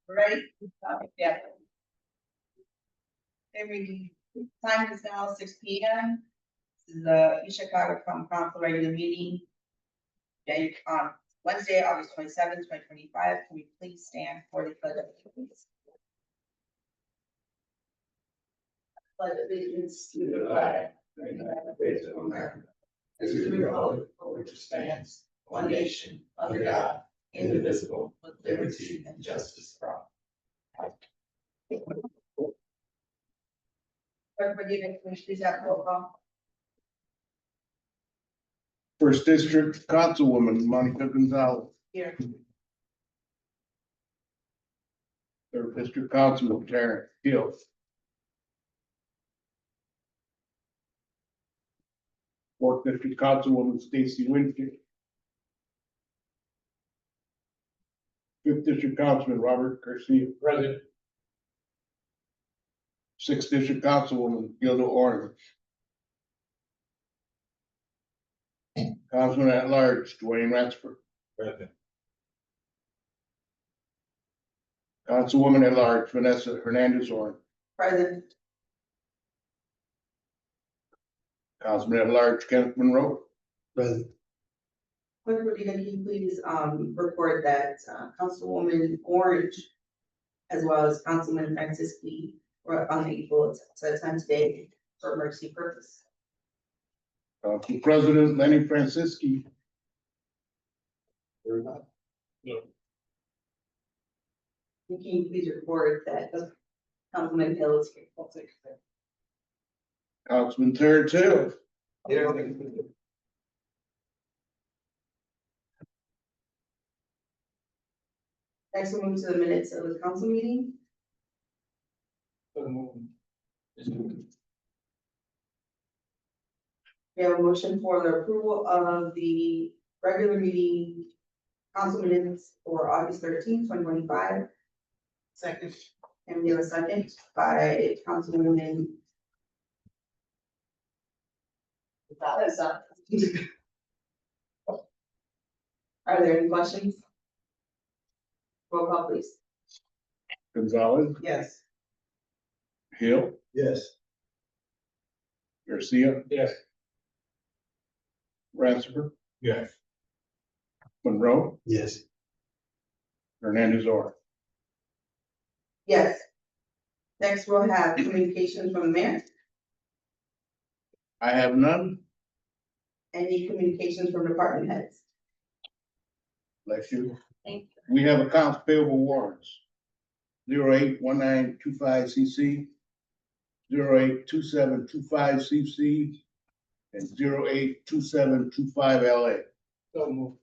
Ready? Yeah. Every time is now 6 p.m. This is the East Chicago Common Council regular meeting. On Wednesday, August 27th, 2025. Can we please stand for the pledge of allegiance? Pledge allegiance to the flag of the United States of America, and to the republic for which it stands, one nation, under God, indivisible, with liberty and justice for all. Everybody, can we please have roll call? First District Councilwoman Monica Gonzalez. Here. Third District Councilman Terrence Hill. Fourth District Councilwoman Stacy Winfield. Fifth District Councilman Robert Garcia. Present. Sixth District Councilwoman Gilda Orange. Councilman at Large Dwayne Ransford. Present. Councilwoman at Large Vanessa Hernandez Orange. Present. Councilman at Large Kenneth Monroe. Present. Clerk Rodina, can you please report that Councilwoman Orange as well as Councilman Francisci were unable to attend today for emergency purpose? Council President Lenny Francisci. Can you please report that Councilman Hill is here? Councilman Terrence Hill. Next, we'll move to the minutes of the council meeting. We have a motion for the approval of the regular meeting council minutes for August 13th, 2025. Second. And we have a second by Councilwoman. Are there any questions? Roll call, please. Gonzalez. Yes. Hill. Yes. Garcia. Yes. Ransford. Yes. Monroe. Yes. Hernandez Orange. Yes. Next, we'll have communications from the mayor. I have none. Any communications from department heads? Bless you. Thank you. We have accounts payable warrants. 081925 CC, 082725 CC, and 082725 LA. So moved.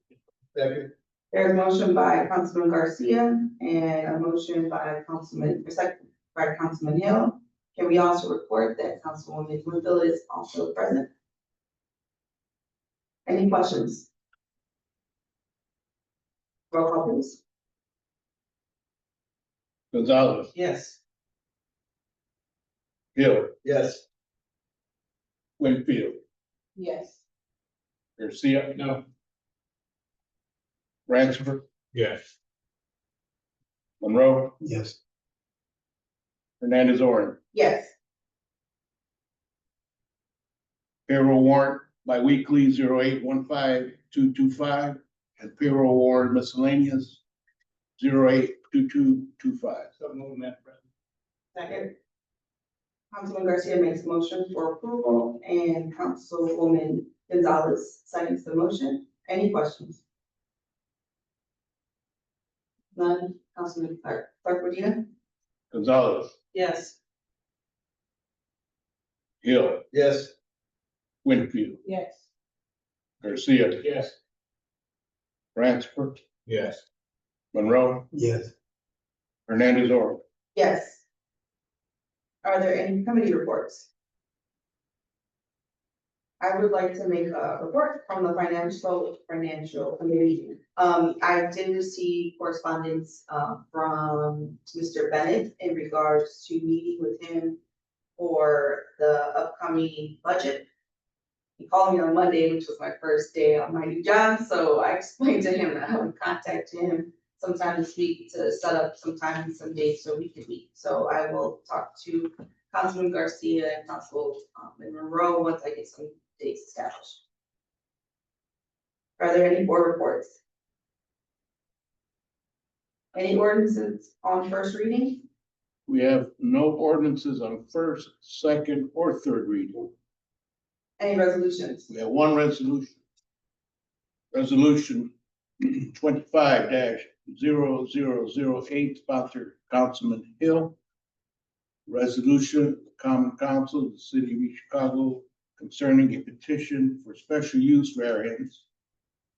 Second. There's a motion by Councilman Garcia and a motion by second by Councilman Hill. Can we also report that Councilwoman Winfield is also present? Any questions? Roll call, please. Gonzalez. Yes. Hill. Yes. Winfield. Yes. Garcia. No. Ransford. Yes. Monroe. Yes. Hernandez Orange. Yes. Payroll warrant biweekly 08152225 and payroll warrant miscellaneous 082225. So moved, Madam President. Second. Councilman Garcia makes a motion for approval and Councilwoman Gonzalez seconds the motion. Any questions? None. Councilman Clerk Rodina? Gonzalez. Yes. Hill. Yes. Winfield. Yes. Garcia. Yes. Ransford. Yes. Monroe. Yes. Hernandez Orange. Yes. Are there any committee reports? I would like to make a report from the financial committee. I did receive correspondence from Mr. Bennett in regards to meeting with him for the upcoming budget. He called me on Monday, which was my first day on my new job, so I explained to him that I would contact him sometime this week to set up some time and some dates so we can meet. So I will talk to Councilman Garcia and Councilman Monroe once I get some dates established. Are there any board reports? Any ordinances on first reading? We have no ordinances on first, second, or third reading. Any resolutions? We have one resolution. Resolution 25-0008, sponsored Councilman Hill. Resolution, of the Common Council of the City of East Chicago concerning a petition for special use variance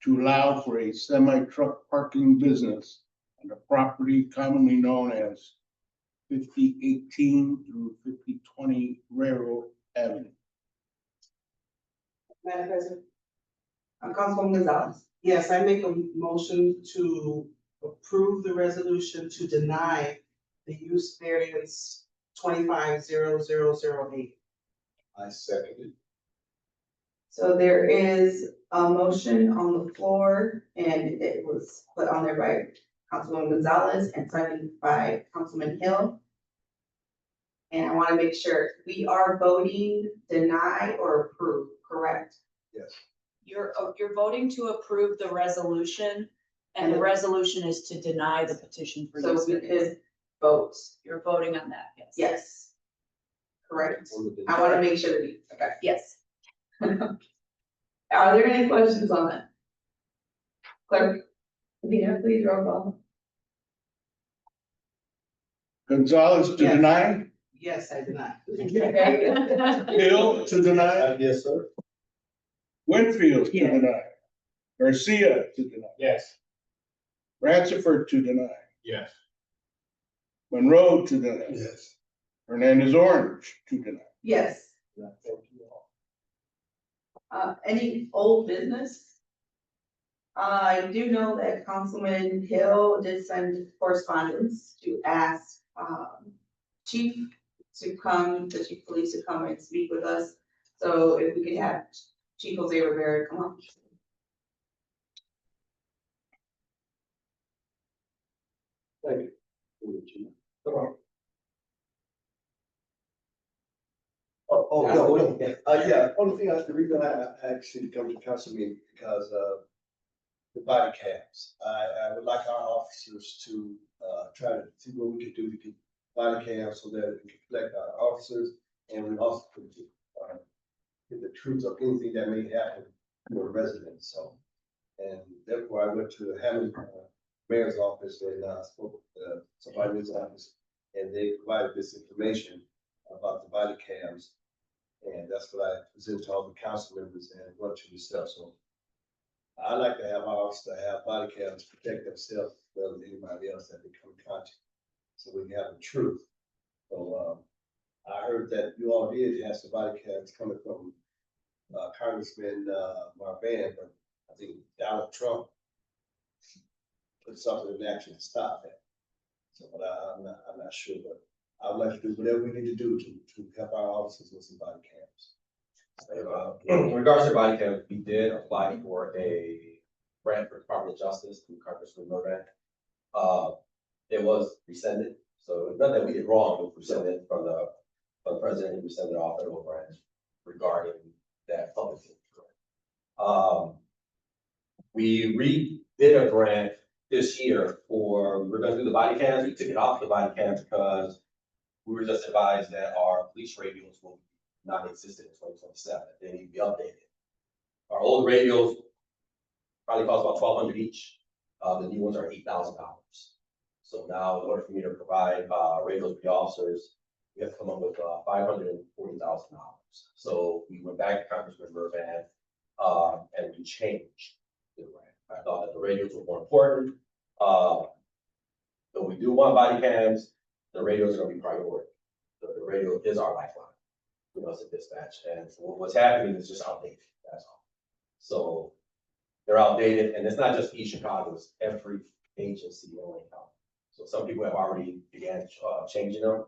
to allow for a semi-truck parking business on the property commonly known as 5018 through 5020 Railroad Avenue. Madam President. Councilwoman Gonzalez. Yes, I make a motion to approve the resolution to deny the use variance 25-0008. I second it. So there is a motion on the floor and it was put on there by Councilwoman Gonzalez and seconded by Councilman Hill. And I want to make sure we are voting deny or approve, correct? Yes. You're voting to approve the resolution, and the resolution is to deny the petition for So use we variance. could vote, You're voting on that, yes. yes. Correct. I want to make sure that we, okay. Yes. Are there any questions on that? Clerk, Vina, please roll call. Gonzalez to Yes. deny, Yes, I deny. Hill to deny, Yes, sir. Winfield to Yes. deny, Garcia to deny, Yes. Ransford to deny, Yes. Monroe to deny, Yes. Hernandez Orange to deny. Yes. Thank you all. Any old business? I do know that Councilman Hill did send correspondence to ask, Chief to come, the Chief of Police to come and speak with us. So if we could have Chief Jose Rivera come on. Thank you. Come on. Yeah, only thing, the reason I actually come to council meeting because the body cams. I would like our officers to try to see what we could do to get body cams so that we can protect our officers and we also could get the truth of anything that may happen to a resident, so. And therefore I went to the Hammond mayor's office and spoke with somebody in his office and they provided this information about the body cams. And that's what I present to all the council members and what to yourself. So I like to have our officers have body cams to protect themselves as well as anybody else that they come in contact. So we can have the truth. So I heard that you all did have some body cams coming from Congressman Marvan, but I think Donald Trump put something in action to stop that. So, but I'm not sure, but I would like to do whatever we need to do to help our officers with some body cams. In regards to body cams, we did apply for a grant for Department of Justice through Congressman Moran. It was rescinded, so it's not that we did wrong, it was rescinded from the president, he rescinded off federal grant regarding that public safety grant. We redid a grant this year we're gonna do the body cams, we took it off the body cams because we were just advised that our police radios will not exist in 2027. They need to be updated. Our old radios probably cost about $1,200 each. The new ones are $8,000. So now, in order for me to provide radios for the officers, we have to come up with $540,000. So we went back to Congressman Mervan and we changed the grant. I thought that the radios were more important. So we do want body cams. The radios are going to be priority. The radio is our lifeline. We must have dispatch, and what's happening is just outdated. That's all. So they're outdated, and it's not just East Chicago; it's every agency in Wayne County. So some people have already began changing them.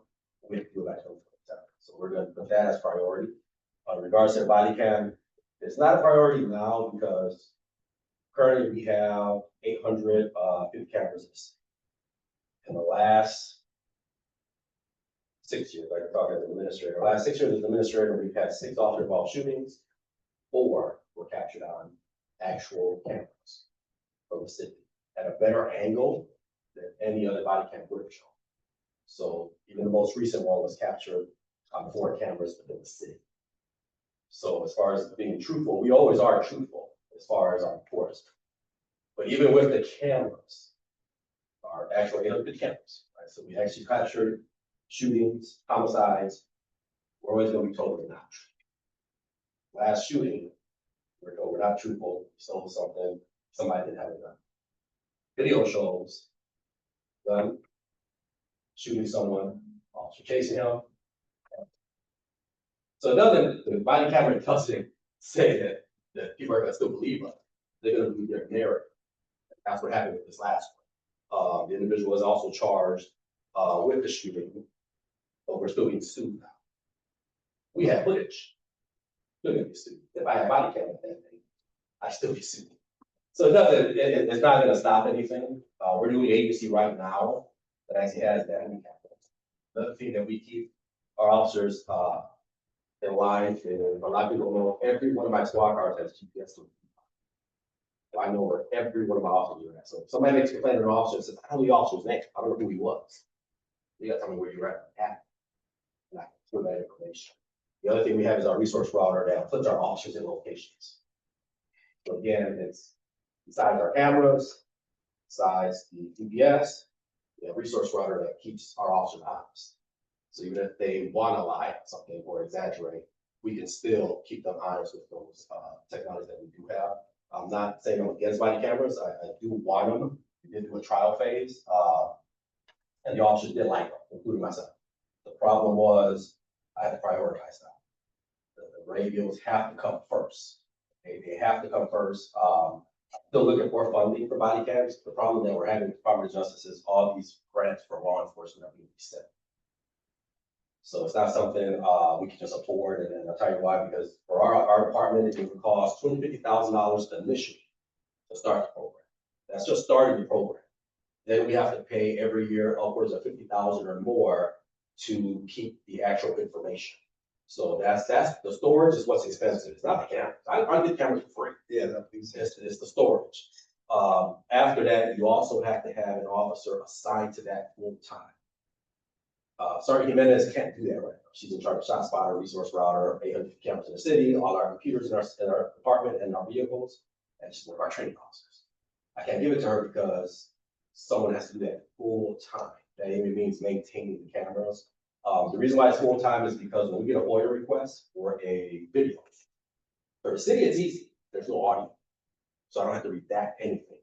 We have to do it by 2027. So we're going to put that as priority. In regards to the body cam, it's not a priority now because Currently, we have 850 cameras. In the last 6 years, like I talked as an administrator, last 6 years as administrator, we've had 6 officer involved shootings. 4 were captured on actual cameras from the city at a better angle than any other body cam would have shown. So even the most recent one was captured on 4 cameras within the city. So as far as being truthful, we always are truthful as far as our reports. But even with the cameras, our actual 800 cameras, right? So we actually captured shootings, homicides. We're always going to be told we're not true. Last shooting, we're told we're not truthful, we stole something, somebody didn't have a gun. Video shows gun, shooting someone, officer chasing him. So it doesn't, the body camera doesn't say that people are gonna still believe us. They're gonna believe their narrative. That's what happened with this last one. The individual was also charged with the shooting, but we're still being sued now. We have footage. Still gonna be sued. If I had body camera, that thing, I still be sued. So it doesn't, it's not gonna stop anything. We're doing agency right now that actually has that handicap. Another thing that we keep our officers in line, and a lot of people know every one of my squad cars has GPS. So I know where every one of my officers are at. So if somebody makes a complaint to an officer and says, I don't know the officer's name, I don't know who he was. You gotta tell me where you're at. And I can give that information. The other thing we have is our resource router that puts our officers in locations. So again, it's besides our cameras, besides the GPS, we have a resource router that keeps our officers honest. So even if they want to lie on something or exaggerate, we can still keep them honest with those technologies that we do have. I'm not saying I'm against body cameras. I do want them. We did do a trial phase, and the officers did like them, including myself. The problem was I had to prioritize them. The radios have to come first. They have to come first. Still looking for funding for body cams. The problem that we're having with the Department of Justice is all these grants for law enforcement are being reset. So it's not something we can just afford, and I'll tell you why, because for our department, it would cost $250,000 initially to start the program. That's just starting the program. Then we have to pay every year upwards of $50,000 or more to keep the actual information. So that's the storage is what's expensive. It's not the cameras. I get cameras for free. Yeah, that makes sense. It's the storage. After that, you also have to have an officer assigned to that full time. Sergeant Jimenez can't do that right now. She's in charge of ShotSpotter, resource router, 800 cameras in the city, all our computers in our department and our vehicles, and she's one of our training officers. I can't give it to her because someone has to do that full time. That even means maintaining the cameras. The reason why it's full time is because when we get a FOIA request for a video, for the city, it's easy. There's no audio. So I don't have to redact anything.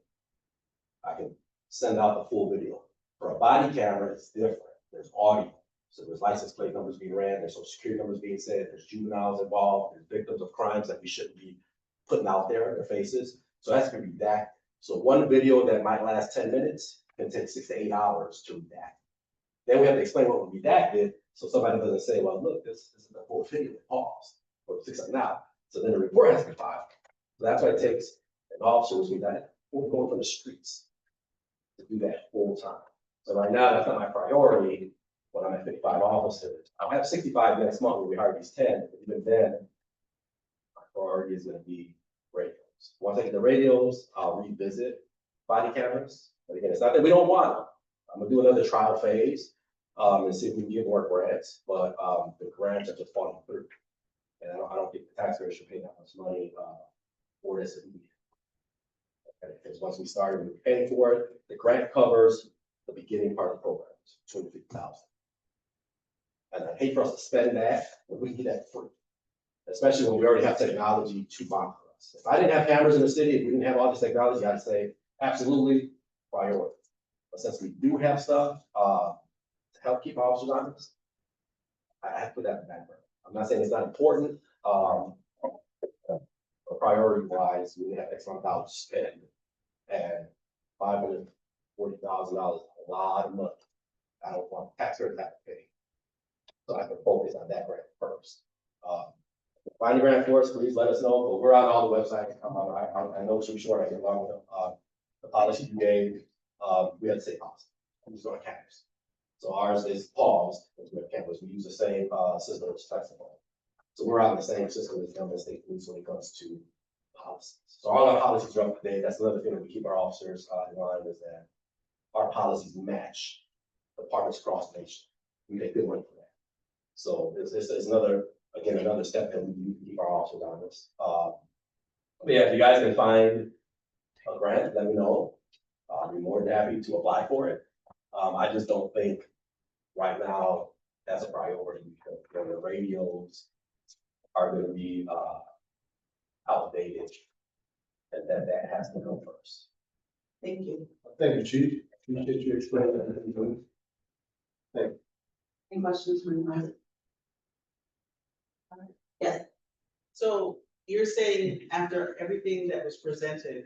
I can send out the full video. For a body camera, it's different. There's audio. So there's license plate numbers being ran, there's social security numbers being said, there's juveniles involved, there's victims of crimes that we shouldn't be putting out there in their faces. So that's gonna be redacted. So one video that might last 10 minutes can take 6 to 8 hours to redact. Then we have to explain what we redacted, so somebody doesn't say, well, look, this is the full video, pause, or 6 now. So then the report has to be filed. So that's why it takes an officer, which means that we're going from the streets to do that full time. So right now, that's not my priority when I'm at 55 officers. I'll have 65 next month when we hire these 10, but even then, my priority is gonna be radios. Once I get the radios, I'll revisit body cameras. But again, it's not that we don't want them. I'm gonna do another trial phase and see if we can get more grants, but the grants are just falling through. And I don't think the taxpayers should pay that much money for this. Because once we started, we were paying for it. The grant covers the beginning part of the program, $250,000. And I hate for us to spend that, but we can get that free. Especially when we already have technology to monitor us. If I didn't have cameras in the city, if we didn't have all this technology, I'd say absolutely priority. But since we do have stuff to help keep officers honest, I have to put that in the background. I'm not saying it's not important. But priority wise, we have X amount of dollars to spend, and $540,000 is a lot of money. I don't want taxpayers to have to pay. So I can focus on that grant first. find a grant for us, please let us know, but we're on all the websites, I know too short, I get along with them, the policy you gave, we had to say policy, I'm just going to campus. So ours is paused, because we have campus, we use the same, system as flexible. So we're on the same system as Government State Police when it comes to policies. So all our policies are up to date, that's another thing that we keep our officers, in line, is that our policies match departments across the nation. We get good money for that. So it's another, again, another step that we need to keep our officers on this. But yeah, if you guys can find a grant, let me know. I'll be more than happy to apply for it. I just don't think right now that's a priority because the radios are gonna be, outdated. And that has to go first. Thank you. Thank you, Chief. Appreciate you explaining that. Any questions from anyone? Yes, So you're saying after everything that was presented,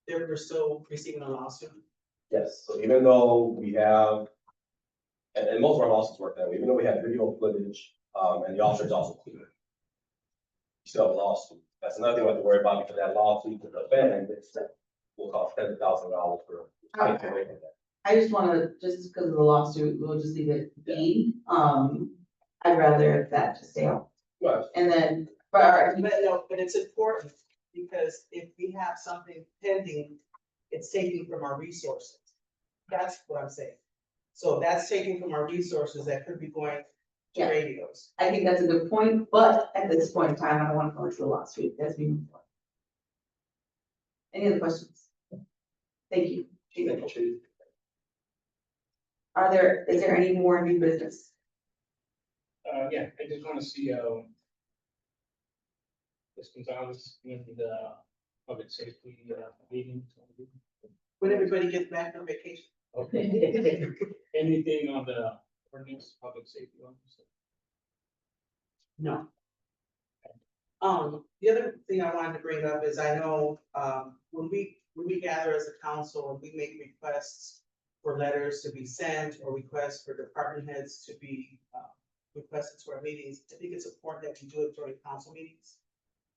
we're still receiving a lawsuit? Yes, so even though we have, and most of our lawsuits work that way, even though we have video footage, and the officers also clear. You still have a lawsuit. That's another thing we have to worry about because that lawsuit with the fan will cost $10,000 for. Okay. I just wanna, just because of the lawsuit, we'll just leave it be. I'd rather that just stay out. Well, And then, but all right, But no, but it's important, because if we have something pending, it's taking from our resources. That's what I'm saying. So that's taking from our resources that could be going to Yeah. radios. I think that's a good point, but at this point in time, I don't wanna go into the lawsuit as we move forward. Any other questions? Thank you. Chief. Thank you, Chief. Is there any more new business? Yeah, I just wanna see, Ms. Gonzalez in the public safety, meeting. When everybody gets back from vacation. Okay. Anything on the ordinance, public safety officer? No. The other thing I wanted to bring up is I know, when we gather as a council and we make requests for letters to be sent or requests for department heads to be, requested to our meetings, I think it's important that we do it during council meetings.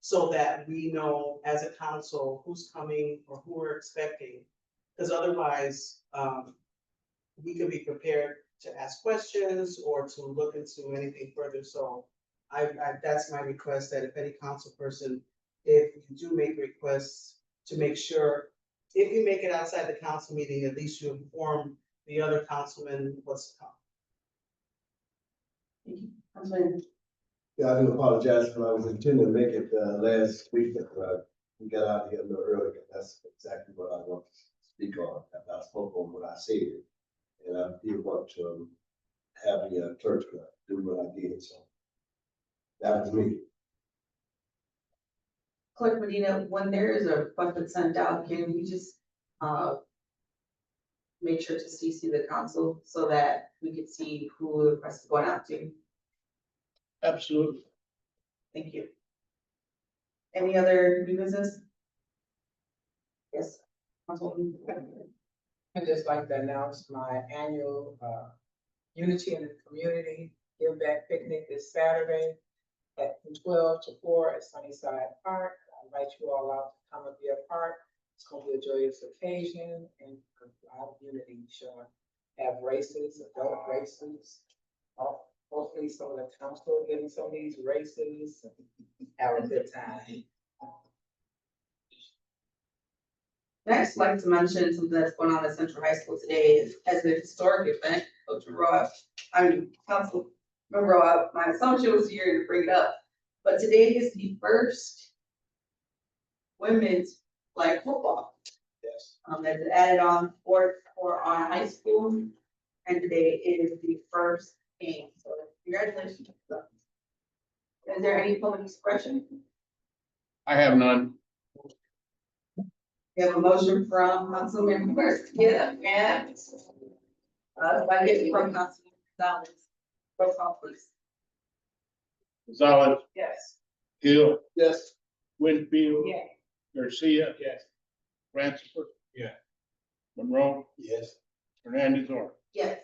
So that we know as a council who's coming or who we're expecting, because otherwise, we could be prepared to ask questions or to look into anything further, so that's my request, that if any council person, if you do make requests, to make sure, if you make it outside the council meeting, at least you inform the other councilman what's to come. Thank you. Councilman, Yeah, I do apologize for I was intending to make it last week, but we got out here a little early. That's exactly what I want to speak on. I spoke on what I said. And I did want to have the clerk do what I did, so. That was me. Clerk Medina, when there is a request sent out, can we just, make sure to CC the council so that we can see who the request is going out to? Absolutely. Thank you. Any other new business? Yes. Councilwoman. I'd just like to announce my annual Unity in the Community Give Back Picnic this Saturday from 12 to 4 at Sunnyside Park. I invite you all out to come and be a part. It's going to be a joyous occasion and a lot of unity showing. Have races, adult races. Hopefully some of the council getting some of these races and have a good time. Next, I'd like to mention something that's going on at Central High School today as a historic event. Coach Roa, Council Member Roa, my assumption was here to bring it up. But today is the first women's flag football. Yes. That's added on for our high school. And today is the first game, so congratulations. Is there any public expression? I have none. We have a motion from Councilman First, and second from Councilman Gonzalez. Roll call, please. Gonzalez, Yes. Hill, Yes. Winfield, Yeah. Garcia, Yes. Francis. Yeah. Monroe, Yes. Hernandez on. Yes.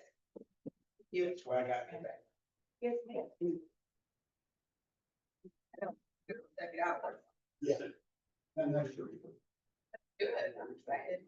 You. That's why I got it back. Yes, ma'am. Check it out. Yeah. And that's true. Good, I'm excited.